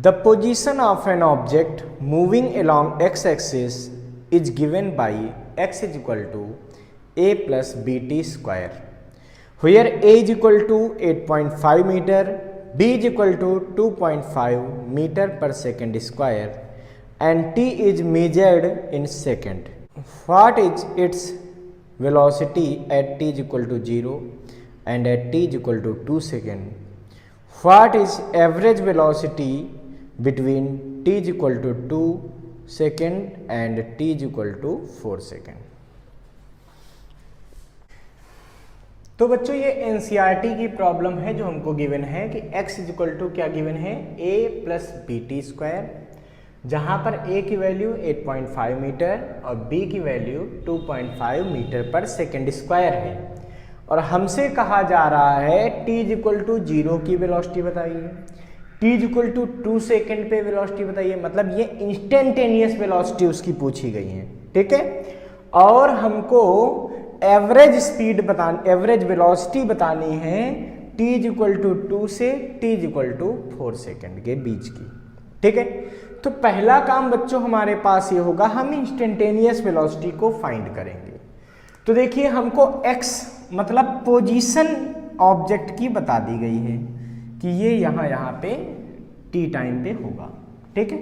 The position of an object moving along x-axis is given by x is equal to a plus bt square, where a is equal to 8.5 meter, b is equal to 2.5 meter per second square, and t is measured in second. What is its velocity at t is equal to 0 and at t is equal to 2 seconds? What is average velocity between t is equal to 2 second and t is equal to 4 second? तो बच्चों ये NCERT की problem है जो हमको given है कि x is equal to क्या गिवन है a plus B T square, जहां पर a की वैल्यू 8.5 मीटर और b की value 2.5 metre per second square है, और हमसे कहा जा रहा है t इज इक्वल टू 0 की वेलोसिटी बताइए, t is equal to 2 second पे वेलोसिटी बताइए। मतलब ये इंस्टेंटेनियस वेलोसिटी उसकी पूछी गई है, ठीक है। और हमको एवरेज स्पीड बतानी, एवरेज वेलोसिटी बतानी है t इज इक्वल टू 2 से t is equal to 4 second के बीच की, ठीक है। तो पहला काम बच्चों हमारे पास ये होगा, हम इंस्टेंटेनियस वेलोसिटी को फाइंड करेंगे। तो देखिए हमको x मतलब पोजीशन ऑब्जेक्ट की बता दी गई है कि ये यहाँ पे t टाइम पे होगा, ठीक है।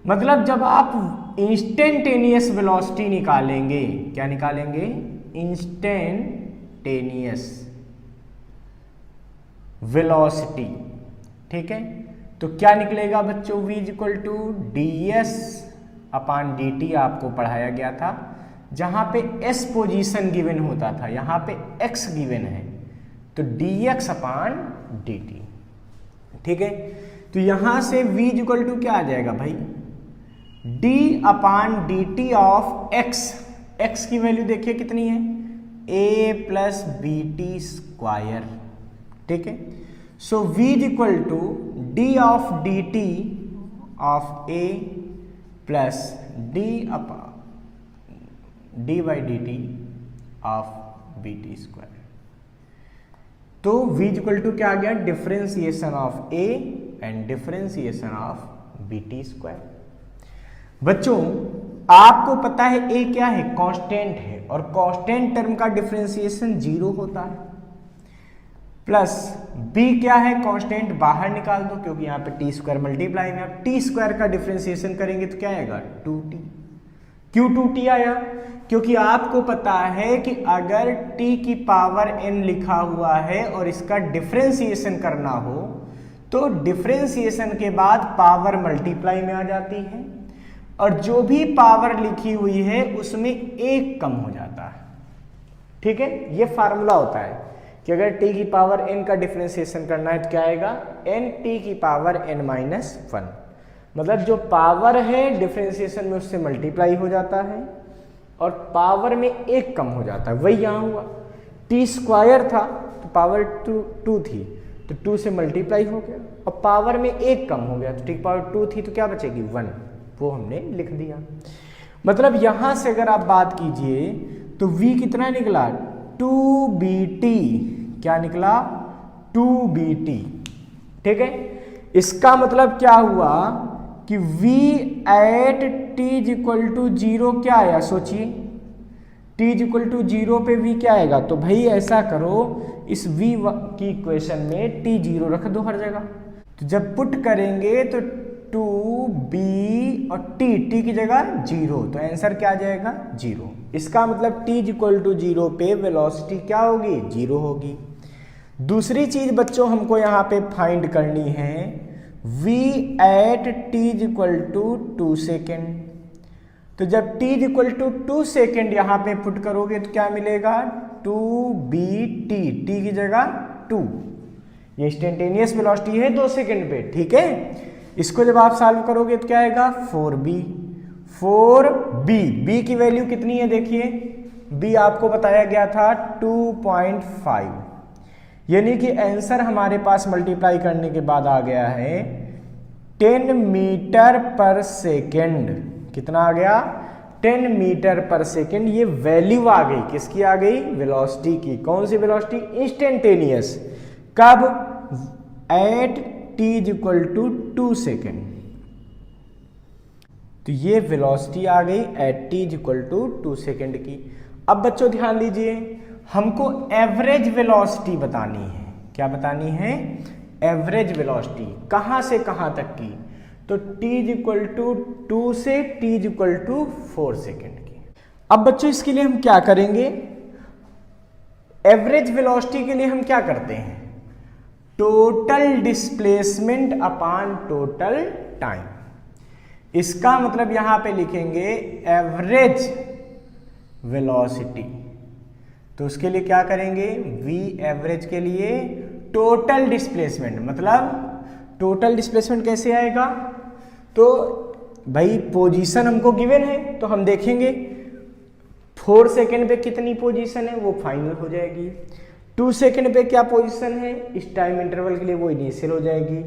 मतलब जब आप इंस्टेंटेनियस वेलोसिटी निकालेंगे, क्या निकालेंगे? इंस्टेंटेनियस वेलोसिटी, ठीक है। तो क्या निकलेगा बच्चों? v is equal to D S upon D T आपको पढ़ाया गया था, जहां पे s पोजीशन गिवन होता था, यहां पे x गिवन है, तो dx अपॉन dt, ठीक है। तो यहां से v इज इक्वल टू क्या आ जाएगा भाई? d upon D T of x की वैल्यू देखिए कितनी है? a plus B T square, ठीक है। So v is equal to d of D T of a plus d by D T of B T square. तो v is equal to क्या आ गया? Differentiation of a and differentiation of B T square. बच्चों आपको पता है a क्या है? कांस्टेंट है, और कांस्टेंट टर्म का डिफरेंशिएशन 0 होता है, प्लस b क्या है? कांस्टेंट बाहर निकाल दो, क्योंकि यहाँ पे टी स्क्वायर मल्टीप्लाई में आप टी स्क्वायर का डिफरेंशिएशन करेंगे तो क्या आएगा? 2t। क्यों 2t आया? क्योंकि आपको पता है कि अगर t की पावर n लिखा हुआ है और इसका डिफरेंशिएशन करना हो तो डिफरेंशिएशन के बाद पावर मल्टीप्लाई में आ जाती है, और जो भी पावर लिखी हुई है उसमें एक कम हो जाता है, ठीक है। ये फार्मूला होता है कि अगर t की पावर n का डिफरेंशिएशन करना है तो क्या आएगा? n t की पावर n माइनस 1, मतलब जो पावर है डिफरेंशिएशन में उससे मल्टीप्लाई हो जाता है और पावर में एक कम हो जाता है। वही यहाँ हुआ, टी स्क्वायर था तो पावर 2 थी तो 2 से मल्टीप्लाई हो गया, और पावर में एक कम हो गया तो टी पावर 2 थी तो क्या बचेगी? 1, वो हमने लिख दिया। मतलब यहां से अगर आप बात कीजिए तो v कितना निकला? 2bt। क्या निकला? 2bt, ठीक है। इसका मतलब क्या हुआ कि v at t is equal to 0 क्या आया? सोचिए, t इज इक्वल टू 0 पे v क्या आएगा? तो भाई ऐसा करो, इस v की इक्वेशन में t 0 रख दो हर जगह, तो जब पुट करेंगे तो 2b और t की जगह 0, तो आंसर क्या आ जाएगा? 0। इसका मतलब t इज इक्वल टू 0 पे वेलोसिटी क्या होगी? 0 होगी। दूसरी चीज बच्चों हमको यहाँ पे फाइंड करनी है, v at t is equal to 2 second. तो जब t is equal to 2 second यहाँ पे पुट करोगे तो क्या मिलेगा? 2bt, t की जगह 2। ये इंस्टेंटेनियस वेलोसिटी है 2 सेकेंड पे, ठीक है। इसको जब आप सॉल्व करोगे तो क्या आएगा? 4b। b की वैल्यू कितनी है? देखिए b आपको बताया गया था 2.5, यानी कि आंसर हमारे पास मल्टीप्लाई करने के बाद आ गया है 10 मीटर पर सेकेंड। कितना आ गया? 10 मीटर पर सेकेंड। ये वैल्यू आ गई, किसकी आ गई? वेलोसिटी की। कौन सी वेलोसिटी? इंस्टेंटेनियस। कब? At t is equal to 2 second. तो ये वेलोसिटी आ गई at t is equal to 2 second की। अब बच्चों ध्यान दीजिए, हमको एवरेज वेलोसिटी बतानी है। क्या बतानी है? Average velocity. कहां से कहां तक की? तो t इज इक्वल टू 2 से t is equal to 4 second की। अब बच्चों इसके लिए हम क्या करेंगे? एवरेज वेलोसिटी के लिए हम क्या करते हैं? Total displacement upon total time. इसका मतलब यहां पे लिखेंगे एवरेज वेलोसिटी। तो उसके लिए क्या करेंगे? v एवरेज के लिए टोटल डिस्प्लेसमेंट, मतलब टोटल डिस्प्लेसमेंट कैसे आएगा? तो भाई पोजीशन हमको गिवन है, तो हम देखेंगे 4 सेकेंड पे कितनी पोजीशन है, वो फाइनल हो जाएगी। 2 सेकेंड पे क्या पोजीशन है इस टाइम इंटरवल के लिए, वो इनिशियल हो जाएगी।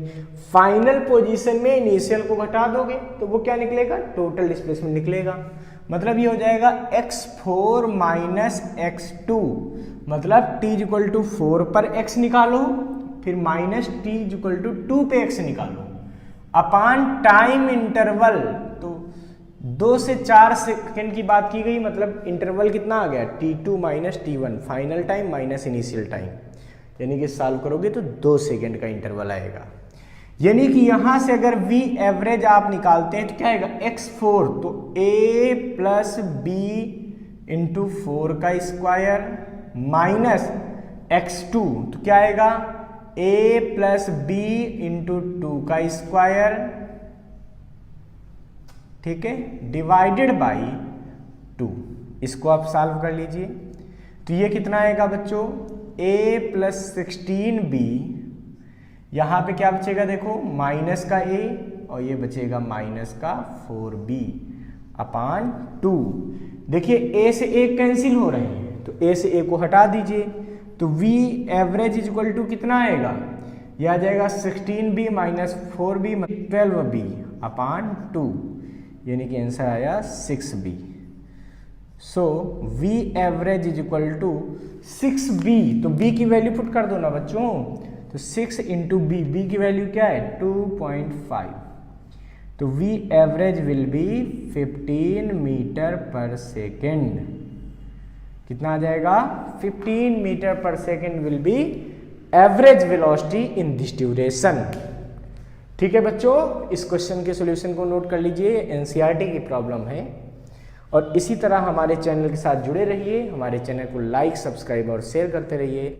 फाइनल पोजीशन में इनिशियल को घटा दोगे तो वो क्या निकलेगा? टोटल डिस्प्लेसमेंट निकलेगा। मतलब ये हो जाएगा x4 माइनस x2, मतलब t इज इक्वल टू 4 पर x निकालो, फिर minus t is equal to 2 पे x निकालो, अपान टाइम इंटरवल। तो 2 से 4 सेकेंड की बात की गई, मतलब इंटरवल कितना आ गया? t2 minus t1, final time minus initial time, यानी कि सॉल्व करोगे तो 2 सेकेंड का इंटरवल आएगा। यानी कि यहां से अगर v एवरेज आप निकालते हैं तो क्या आएगा? x4 तो a प्लस बी इंटू 4 का स्क्वायर माइनस x2 तो क्या आएगा? a प्लस बी इंटू 2 का स्क्वायर, ठीक है, डिवाइडेड बाई 2। इसको आप सॉल्व कर लीजिए। तो ये कितना आएगा बच्चों? a प्लस 16b, यहां पे क्या बचेगा? देखो माइनस का a और ये बचेगा माइनस का 4b अपान 2। देखिए a से a कैंसिल हो रहे हैं, तो a से a को हटा दीजिए, तो v average is equal to कितना आएगा? यह आ जाएगा 16b माइनस 4b 12b अपान 2, यानी कि आंसर आया 6b। So v average is equal to 6b। तो b की वैल्यू पुट कर दो ना बच्चों, तो 6 इंटू बी की वैल्यू क्या है? 2.5। तो v average will be 15 metre per second. कितना आ जाएगा? 15 metre per second will be average velocity in this duration. ठीक है बच्चों, इस क्वेश्चन के सॉल्यूशन को नोट कर लीजिए, एनसीईआरटी की प्रॉब्लम है। और इसी तरह हमारे चैनल के साथ जुड़े रहिए, हमारे चैनल को लाइक, सब्सक्राइब और शेयर करते रहिए।